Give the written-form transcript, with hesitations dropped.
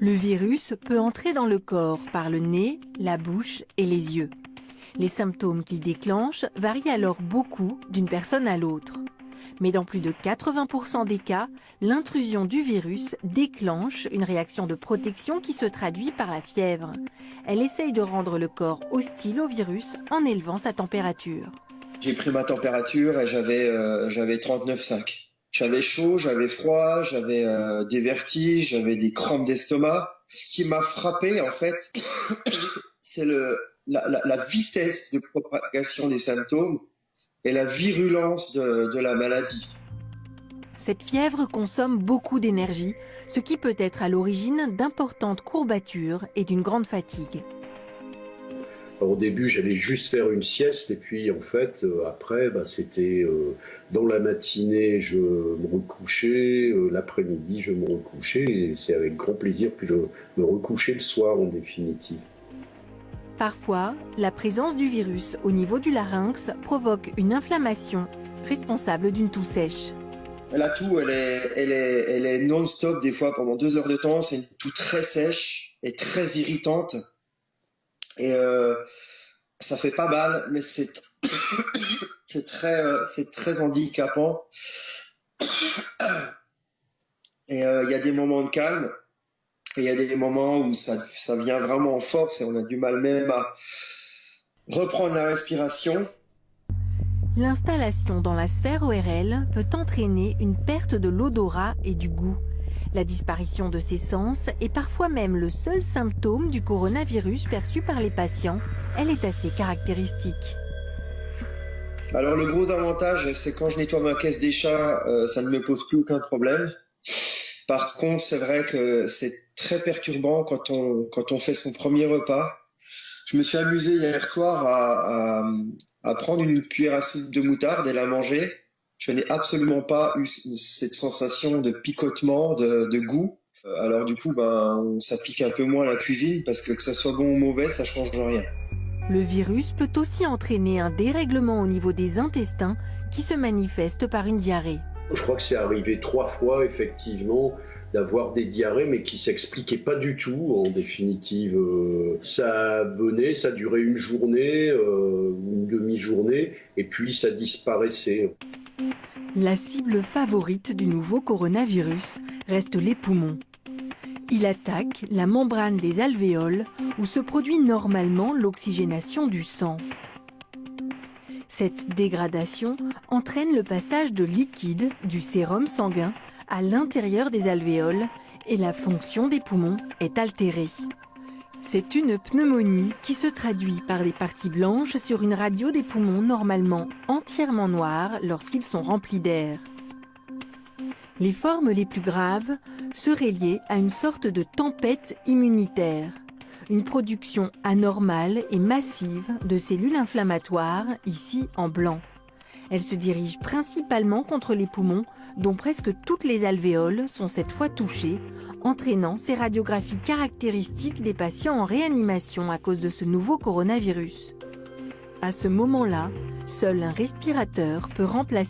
Le virus peut entrer dans le corps par le nez, la bouche et les yeux. Les symptômes qu'il déclenche varient alors beaucoup d'une personne à l'autre. Mais dans plus de 80% des cas, l'intrusion du virus déclenche une réaction de protection qui se traduit par la fièvre. Elle essaye de rendre le corps hostile au virus en élevant sa température. J'ai pris ma température et j'avais 39,5. J'avais chaud, j'avais froid, j'avais des vertiges, j'avais des crampes d'estomac. Ce qui m'a frappé, en fait, c'est la vitesse de propagation des symptômes et la virulence de la maladie. Cette fièvre consomme beaucoup d'énergie, ce qui peut être à l'origine d'importantes courbatures et d'une grande fatigue. Au début, j'allais juste faire une sieste et puis en fait, après, c'était dans la matinée, je me recouchais, l'après-midi, je me recouchais et c'est avec grand plaisir que je me recouchais le soir en définitive. Parfois, la présence du virus au niveau du larynx provoque une inflammation responsable d'une toux sèche. La toux, elle est non-stop des fois pendant 2 heures de temps. C'est une toux très sèche et très irritante. Et ça fait pas mal, mais c'est très handicapant. Et il y a des moments de calme, et il y a des moments où ça vient vraiment en force et on a du mal même à reprendre la respiration. L'installation dans la sphère ORL peut entraîner une perte de l'odorat et du goût. La disparition de ces sens est parfois même le seul symptôme du coronavirus perçu par les patients. Elle est assez caractéristique. Alors le gros avantage, c'est quand je nettoie ma caisse des chats, ça ne me pose plus aucun problème. Par contre, c'est vrai que c'est très perturbant quand on fait son premier repas. Je me suis amusé hier soir à prendre une cuillère à soupe de moutarde et la manger. Je n'ai absolument pas eu cette sensation de picotement, de goût. Alors du coup, ça pique un peu moins la cuisine parce que ça soit bon ou mauvais, ça change rien. Le virus peut aussi entraîner un dérèglement au niveau des intestins qui se manifeste par une diarrhée. Je crois que c'est arrivé 3 fois, effectivement, d'avoir des diarrhées, mais qui ne s'expliquaient pas du tout, en définitive. Ça venait, ça durait une journée, une demi-journée, et puis ça disparaissait. La cible favorite du nouveau coronavirus reste les poumons. Il attaque la membrane des alvéoles où se produit normalement l'oxygénation du sang. Cette dégradation entraîne le passage de liquide du sérum sanguin à l'intérieur des alvéoles et la fonction des poumons est altérée. C'est une pneumonie qui se traduit par des parties blanches sur une radio des poumons normalement entièrement noires lorsqu'ils sont remplis d'air. Les formes les plus graves seraient liées à une sorte de tempête immunitaire, une production anormale et massive de cellules inflammatoires, ici en blanc. Elle se dirige principalement contre les poumons, dont presque toutes les alvéoles sont cette fois touchées, entraînant ces radiographies caractéristiques des patients en réanimation à cause de ce nouveau coronavirus. À ce moment-là, seul un respirateur peut remplacer